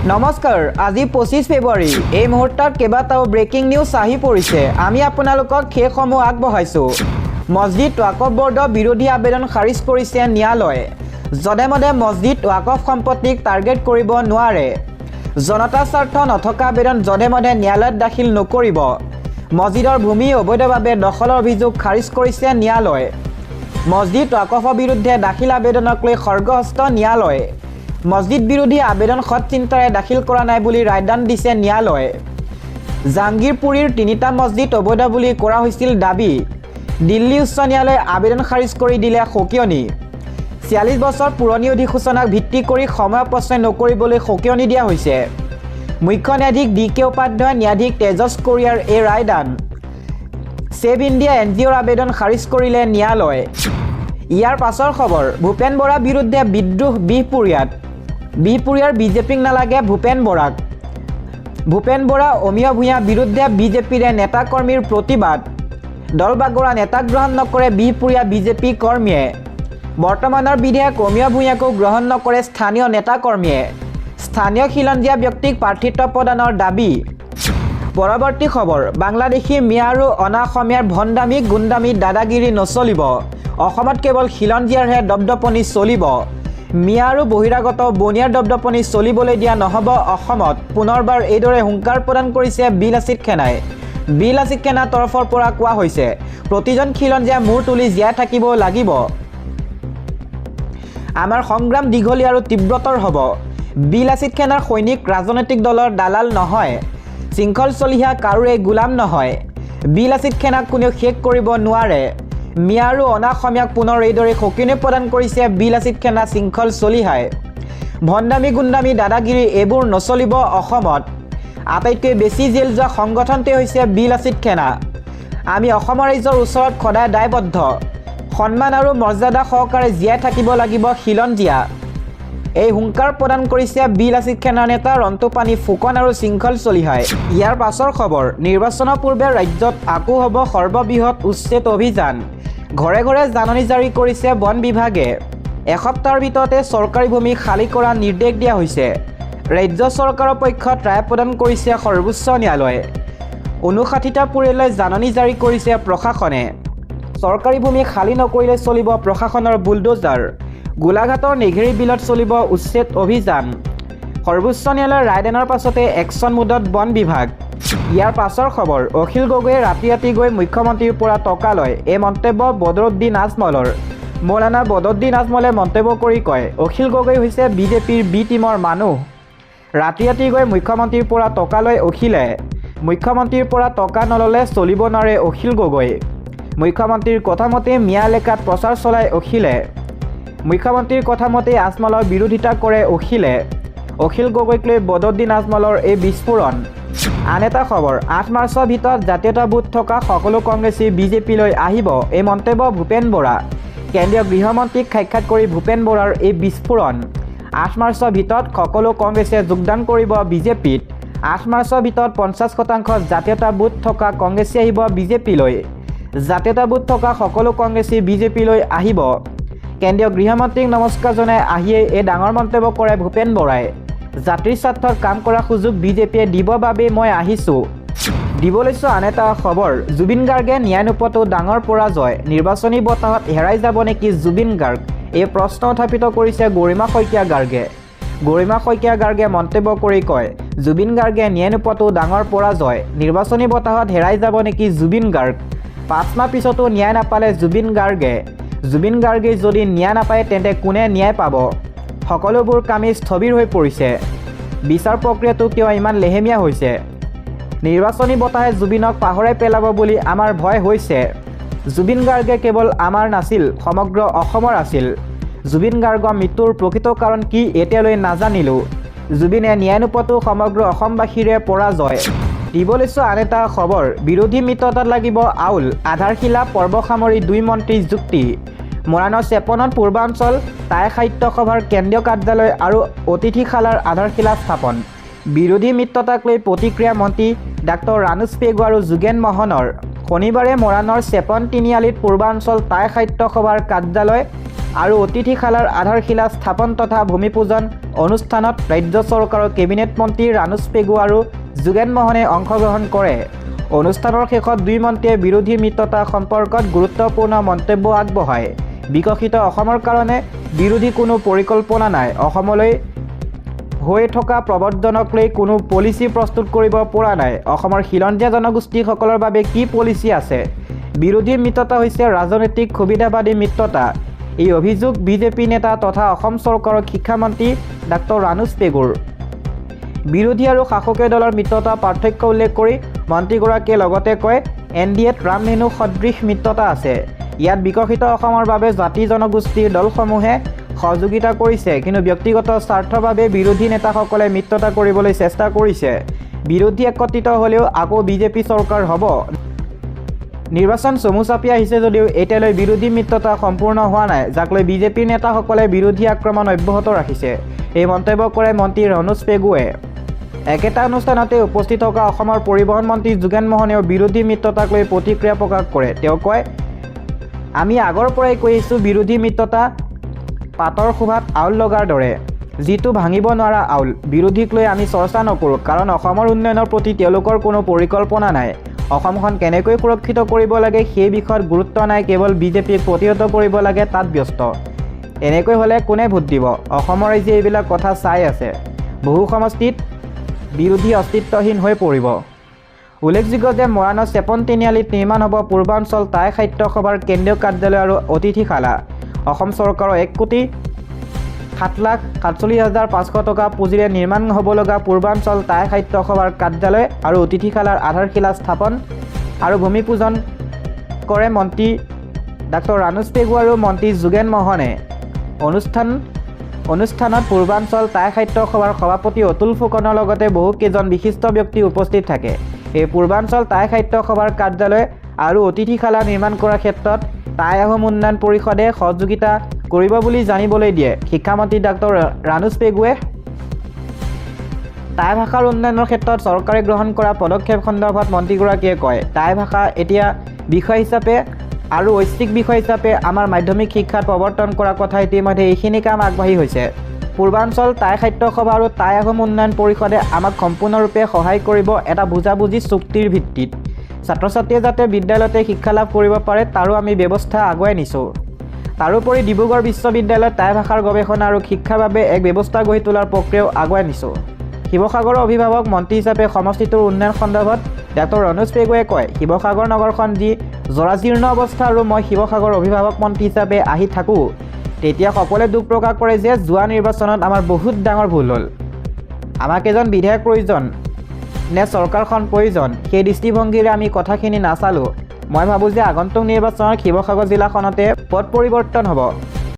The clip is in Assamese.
নমস্কাৰ আজি 25 ফেব্ৰুৱাৰী এই মুহূৰ্তত কেইবাটাও ব্ৰেকিং নিউজ আহি পৰিছে আমি আপোনালোকক খেসমূহ আগবঢ়াইছো মছজিদ ওয়াকফ বৰ্ডৰ বিৰোধী আবেদন খাৰিজ কৰিছে ন্যায়ালয়ে জনেমনে মছজিদ ওয়াকফ সম্পত্তিক টাৰ্গেট কৰিব নোৱাৰে জনতা স্বাৰ্থ নথকা আবেদন জনেমনে ন্যায়ালয়ত দাখিল নকৰিব মছজিদৰ ভূমি অবৈধভাৱে দখলৰ অভিযোগ খাৰিজ কৰিছে ন্যায়ালয়ে মছজিদ ওয়াকফৰ বিৰুদ্ধে দাখিল আবেদনক লৈ খৰ্গহস্ত ন্যায়ালয়ে মছজিদ বিৰোধী আবেদন সৎ চিন্তাৰে দাখিল কৰা নাই বুলি ৰায়দান দিছে ন্যায়ালয়ে জাহাংগীৰপুৰীৰ তিনিটা মছজিদ অবৈধ বুলি কৰা হৈছিল দাবী দিল্লী উচ্চ ন্যায়ালয়ে আবেদন খাৰিজ কৰি দিলে সকিয়নি ৪৬ বছৰ পুৰণি অধিসূচনাক ভিত্তি কৰি সময় প্ৰশ্ন নকৰিবলৈ সকিয়নি দিয়া হৈছে মুখ্য ন্যায়াধীশ ডি.কে. উপাধ্যায় ন্যায়াধীশ তেজছ কোৰিয়াৰ এই ৰায়দান ছেভ ইণ্ডিয়া এনজিঅ'ৰ আবেদন খাৰিজ কৰিলে ন্যায়ালয়ে ইয়াৰ পাছৰ খবৰ ভূপেন বৰাৰ বিৰুদ্ধে বিদ্ৰোহ বিহপুৰীয়াৰ বিজেপিক নালাগে ভূপেন বৰা অমিয় ভূঞাৰ বিৰুদ্ধে বিজেপিৰে নেতা কৰ্মীৰ প্ৰতিবাদ দল বাগৰা নেতাক গ্ৰহণ নকৰে বিহপুৰীয়া বিজেপি কৰ্মীয়ে বৰ্তমানৰ বিধেয়ক অমিয় ভূঞাকো গ্ৰহণ নকৰে স্থানীয় নেতা কৰ্মীয়ে স্থানীয় খিলঞ্জীয়া ব্যক্তিক প্ৰাৰ্থিত্ব প্ৰদানৰ দাবী পৰৱৰ্তী খবৰ বাংলাদেশী মিয়া আৰু অনা অসমীয়াৰ ভণ্ডামি গুণ্ডামি দাদাগিৰি নচলিব অসমত কেৱল খিলঞ্জীয়াৰহে দপদপনি চলিব মিয়া আৰু বহিৰাগত বনিয়াৰ দপদপনি চলিবলৈ দিয়া নহ'ব অসমত পুনৰবাৰ এইদৰে হুংকাৰ প্ৰদান কৰিছে বিলাসিত সেনাৰ তৰফৰ পৰা কোৱা হৈছে প্ৰতিজন খিলঞ্জীয়া মূৰ তুলি জীয়াই থাকিব লাগিব আমাৰ সংগ্ৰাম দীঘলীয়া আৰু তীব্ৰতৰ হ'ব বিলাসিত সেনাৰ সৈনিক ৰাজনৈতিক দলৰ দালাল নহয় শৃংখল চলিহা কাৰোৰে গোলাম নহয় বিলাসিত সেনাক কোনেও শেষ কৰিব নোৱাৰে মিয়া আৰু অনা অসমীয়াক পুনৰ এইদৰে সকিয়নি প্ৰদান কৰিছে বিলাসিত সেনা শৃংখল চলিহাই ভণ্ডামি গুণ্ডামি দাদাগিৰি এইবোৰ নচলিব অসমত আটাইতকৈ বেছি জেল যোৱা সংগঠনটোৱে হৈছে বিলাসিত সেনা আমি অসমৰ ৰাইজৰ ওচৰত সদায় দায়বদ্ধ সন্মান আৰু মৰ্যাদা সহকাৰে জীয়াই থাকিব লাগিব খিলঞ্জীয়া এই হুংকাৰ প্ৰদান কৰিছে বিলাসিত সেনাৰ নেতা ৰন্তুপানী ফুকন আৰু শৃংখল চলিহাই ইয়াৰ পাছৰ খবৰ নিৰ্বাচনৰ পূৰ্বে ৰাজ্যত আকৌ হ'ব সৰ্ববৃহৎ উচ্ছেদ অভিযান ঘৰে ঘৰে জাননী জাৰি কৰিছে বন বিভাগে এসপ্তাহৰ ভিতৰতে চৰকাৰী ভূমি খালী কৰাৰ নিৰ্দেশ দিয়া হৈছে ৰাজ্য চৰকাৰৰ পক্ষত ৰায় প্ৰদান কৰিছে সৰ্বোচ্চ ন্যায়ালয়ে ৫৯টা পৰিয়াললৈ জাননী জাৰি কৰিছে প্ৰশাসনে চৰকাৰী ভূমি খালী নকৰিলে চলিব প্ৰশাসনৰ বুলডোজাৰ গোলাঘাটৰ নেঘেৰী বিলত চলিব উচ্ছেদ অভিযান সৰ্বোচ্চ ন্যায়ালয়ৰ ৰায়দানৰ পাছতে একশ্যন মুডত বন বিভাগ ইয়াৰ পাছৰ খবৰ অখিল গগৈয়ে ৰাতি গৈ মুখ্যমন্ত্ৰীৰ পৰা টকা লয় এই মন্তব্য বদৰুদ্দিন আজমলৰ মৌলানা বদৰুদ্দিন আজমলে মন্তব্য কৰি কয় অখিল গগৈ হৈছে বিজেপিৰ বি টিমৰ মানুহ ৰাতি গৈ মুখ্যমন্ত্ৰীৰ পৰা টকা লয় অখিলে মুখ্যমন্ত্ৰীৰ পৰা টকা নল'লে চলিব নোৱাৰে অখিল গগৈ মুখ্যমন্ত্ৰীৰ কথামতে মিয়া এলেকাত প্ৰচাৰ চলায় অখিলে মুখ্যমন্ত্ৰীৰ কথামতে আজমলৰ বিৰোধিতা কৰে অখিল গগৈক লৈ বদৰুদ্দিন আজমলৰ এই বিস্ফোৰণ আন এটা খবৰ ৮ মাৰ্চৰ ভিতৰত জাতীয়তাবোধ থকা সকলো কংগ্ৰেছী বিজেপিলৈ আহিব এই মন্তব্য ভূপেন বৰা কেন্দ্ৰীয় গৃহমন্ত্ৰীক সাক্ষাৎ কৰি ভূপেন বৰাৰ এই বিস্ফোৰণ ৮ মাৰ্চৰ ভিতৰত সকলো কংগ্ৰেছে যোগদান কৰিব বিজেপিত ৮ মাৰ্চৰ ভিতৰত ৫০% জাতীয়তাবোধ থকা কংগ্ৰেছী আহিব বিজেপিলৈ জাতীয়তাবোধ থকা সকলো কংগ্ৰেছী বিজেপিলৈ আহিব কেন্দ্ৰীয় গৃহমন্ত্ৰীক নমস্কাৰ জনাই আহিয়ে এই ডাঙৰ মন্তব্য কৰে ভূপেন বৰাই জাতিৰ স্বাৰ্থত কাম কৰা সুযোগ বিজেপিয়ে দিব বাবে মই আহিছোঁ দিবলৈছো আন এটা খবৰ জুবিন গাৰ্গে ন্যায় নোপোৱাটো ডাঙৰ পৰাজয় নিৰ্বাচনী বতাহত হেৰাই যাব নেকি জুবিন গাৰ্গ এই প্ৰশ্ন উত্থাপিত কৰিছে গৰিমা শইকীয়া গাৰ্গে মন্তব্য কৰি কয় জুবিন গাৰ্গে ন্যায় নোপোৱাটো ডাঙৰ পৰাজয় নিৰ্বাচনী বতাহত হেৰাই যাব নেকি জুবিন গাৰ্গ ৫ মাহ পিছতো ন্যায় নাপালে জুবিন গাৰ্গে যদি ন্যায় নাপায় তেন্তে কোনে ন্যায় পাব সকলোবোৰ কামেই স্থবিৰ হৈ পৰিছে বিচাৰ প্ৰক্ৰিয়াটো কিয় ইমান লেহেমীয়া হৈছে নিৰ্বাচনী বতাহে জুবিনক পাহৰাই পেলাব বুলি আমাৰ ভয় হৈছে জুবিন গাৰ্গে কেৱল আমাৰ নাছিল সমগ্ৰ অসমৰ আছিল জুবিন গাৰ্গৰ মৃত্যুৰ প্ৰকৃত কাৰণ কি এতিয়ালৈ নাজানিলোঁ জুবিনে ন্যায় নোপোৱাটো সমগ্ৰ অসমবাসীৰে পৰাজয় দিবলৈছো আন এটা খবৰ বিৰোধী মিত্ৰতাত লাগিব আউল আধাৰশিলা পৰ্ব সামৰি ২ মন্ত্ৰীৰ যুক্তি মৰাণৰ চেপনত পূৰ্বাঞ্চল টাই সাহিত্য সভাৰ কেন্দ্ৰীয় কাৰ্যালয় আৰু অতিথিশালাৰ আধাৰশিলা স্থাপন বিৰোধী মিত্ৰতাক লৈ প্ৰতিক্ৰিয়া মন্ত্ৰী ডাঃ ৰানুজ পেগু আৰু যোগেন মহনৰ শনিবাৰে মৰাণৰ চেপন তিনিআলিত পূৰ্বাঞ্চল টাই সাহিত্য সভাৰ কাৰ্যালয় আৰু অতিথিশালাৰ আধাৰশিলা স্থাপন তথা ভূমিপূজন অনুষ্ঠানত ৰাজ্য চৰকাৰৰ কেবিনেট মন্ত্ৰী ৰানুজ পেগু আৰু যোগেন মোহনে অংশগ্ৰহণ কৰে। অনুষ্ঠানৰ শেষত দুই মন্ত্ৰীয়ে বিৰোধী মিত্ৰতা সম্পৰ্কত গুৰুত্বপূৰ্ণ মন্তব্য আগবঢ়ায়। বিকশিত অসমৰ কাৰণে বিৰোধী কোনো পৰিকল্পনা নাই। অসমলৈ হৈ থকা প্ৰব্ৰজনক লৈ কোনো পলিচি প্ৰস্তুত কৰিব পৰা নাই। অসমৰ খিলঞ্জীয়া জনগোষ্ঠীসকলৰ বাবে কি পলিচি আছে? বিৰোধী মিত্ৰতা হৈছে ৰাজনৈতিক সুবিধাবাদী মিত্ৰতা। এই অভিযোগ বিজেপি নেতা তথা অসম চৰকাৰৰ শিক্ষামন্ত্ৰী ডাক্তৰ ৰানুজ পেগুৰ। বিৰোধী আৰু শাসকীয় দলৰ মিত্ৰতা পাৰ্থক্য উল্লেখ কৰি মন্ত্ৰীগৰাকীয়ে লগতে কয়, NDAত ৰামধেনু সদৃশ মিত্ৰতা আছে। ইয়াত বিকশিত অসমৰ বাবে জাতি জনগোষ্ঠীৰ দলসমূহে সহযোগিতা কৰিছে, কিন্তু ব্যক্তিগত স্বাৰ্থৰ বাবে বিৰোধী নেতাসকলে মিত্ৰতা কৰিবলৈ চেষ্টা কৰিছে। বিৰোধী একত্ৰিত হ'লেও আকৌ বিজেপি চৰকাৰ হ'ব। নিৰ্বাচন চমু চাপি আহিছে যদিও এতিয়ালৈ বিৰোধী মিত্ৰতা সম্পূৰ্ণ হোৱা নাই, যাক লৈ বিজেপিৰ নেতাসকলে বিৰোধী আক্ৰমণ অব্যাহত ৰাখিছে। এই মন্তব্য কৰে মন্ত্ৰী ৰানুজ পেগুৱে। একেটা অনুষ্ঠানতে উপস্থিত থকা অসমৰ পৰিবহণ মন্ত্ৰী যোগেন মোহনেও বিৰোধী মিত্ৰতাক লৈ প্ৰতিক্ৰিয়া প্ৰকাশ কৰে। তেওঁ কয়, আমি আগৰ পৰাই কৈ আহিছোঁ বিৰোধী মিত্ৰতা পাতৰ শোভাত আউল লগাৰ দৰে, যিটো ভাঙিব নোৱাৰা আউল। বিৰোধীক লৈ আমি চৰ্চা নকৰোঁ, কাৰণ অসমৰ উন্নয়নৰ প্ৰতি তেওঁলোকৰ কোনো পৰিকল্পনা নাই। অসমখন কেনেকৈ সুৰক্ষিত কৰিব লাগে সেই বিষয়ত গুৰুত্ব নাই, কেৱল বিজেপিক প্ৰতিহত কৰিব লাগে তাত ব্যস্ত। এনেকৈ হ'লে কোনে ভোট দিব? অসমৰ ৰাইজে এইবিলাক কথা চাই আছে। বহু সমষ্টিত বিৰোধী অস্তিত্বহীন হৈ পৰিব। উল্লেখযোগ্য যে মৰাণৰ চেপন তিনিআলিত নিৰ্মাণ হ'ব পূৰ্বাঞ্চল টাই সাহিত্য সভাৰ কেন্দ্ৰীয় কাৰ্যালয় আৰু অতিথিশালা। অসম চৰকাৰৰ 1,07,47,500 টকা পুঁজিৰে নিৰ্মাণ হ'ব লগা পূৰ্বাঞ্চল টাই সাহিত্য সভাৰ কাৰ্যালয় আৰু অতিথিশালাৰ আধাৰশিলা স্থাপন আৰু ভূমিপূজন কৰে মন্ত্ৰী ডাক্তৰ ৰানুজ পেগু আৰু মন্ত্ৰী যোগেন মোহনে। অনুষ্ঠানত পূৰ্বাঞ্চল টাই সাহিত্য সভাৰ সভাপতি অতুল ফুকনৰ লগতে বহুকেইজন বিশিষ্ট ব্যক্তি উপস্থিত থাকে। এই পূৰ্বাঞ্চল টাই সাহিত্য সভাৰ কাৰ্যালয় আৰু অতিথিশালা নিৰ্মাণ কৰাৰ ক্ষেত্ৰত টাই আহোম উন্নয়ন পৰিষদে সহযোগিতা কৰিব বুলি জানিবলৈ দিয়ে শিক্ষামন্ত্ৰী ডাক্তৰ ৰানুজ পেগুৱে। টাই ভাষাৰ উন্নয়নৰ ক্ষেত্ৰত চৰকাৰে গ্ৰহণ কৰা পদক্ষেপ সন্দৰ্ভত মন্ত্ৰীগৰাকীয়ে কয়, টাই ভাষা এতিয়া বিষয় হিচাপে আৰু ঐচ্ছিক বিষয় হিচাপে আমাৰ মাধ্যমিক শিক্ষাত প্ৰৱৰ্তন কৰাৰ কথা ইতিমধ্যে এইখিনি কাম আগবাঢ়ি হৈছে। পূৰ্বাঞ্চল টাই সাহিত্য সভা আৰু টাই আহোম উন্নয়ন পৰিষদে আমাক সম্পূৰ্ণৰূপে সহায় কৰিব এটা বুজাবুজি চুক্তিৰ ভিত্তিত। ছাত্ৰ ছাত্ৰীয়ে যাতে বিদ্যালয়তে শিক্ষা লাভ কৰিব পাৰে তাৰো আমি ব্যৱস্থা আগুৱাই নিছোঁ। তাৰোপৰি ডিব্ৰুগড় বিশ্ববিদ্যালয়ত টাই ভাষাৰ গৱেষণা আৰু শিক্ষাৰ বাবে এক ব্যৱস্থা গঢ়ি তোলাৰ প্ৰক্ৰিয়াও আগুৱাই নিছোঁ। শিৱসাগৰৰ অভিভাৱক মন্ত্ৰী হিচাপে সমষ্টিটোৰ উন্নয়ন সন্দৰ্ভত ডাক্তৰ ৰানুজ পেগুৱে কয়, শিৱসাগৰ নগৰখন যি জৰাজীৰ্ণ অৱস্থা আৰু মই শিৱসাগৰ অভিভাৱক মন্ত্ৰী হিচাপে আহি থাকোঁ, তেতিয়া সকলোৱে দুখ প্ৰকাশ কৰে যে যোৱা নিৰ্বাচনত আমাৰ বহুত ডাঙৰ ভুল হ'ল। আমাক এজন বিধায়ক প্ৰয়োজন নে চৰকাৰখন প্ৰয়োজন, সেই দৃষ্টিভংগীৰে আমি কথাখিনি নাচালোঁ। মই ভাবোঁ যে আগন্তুক নিৰ্বাচনত শিৱসাগৰ জিলাখনতে পট পৰিৱৰ্তন হ'ব।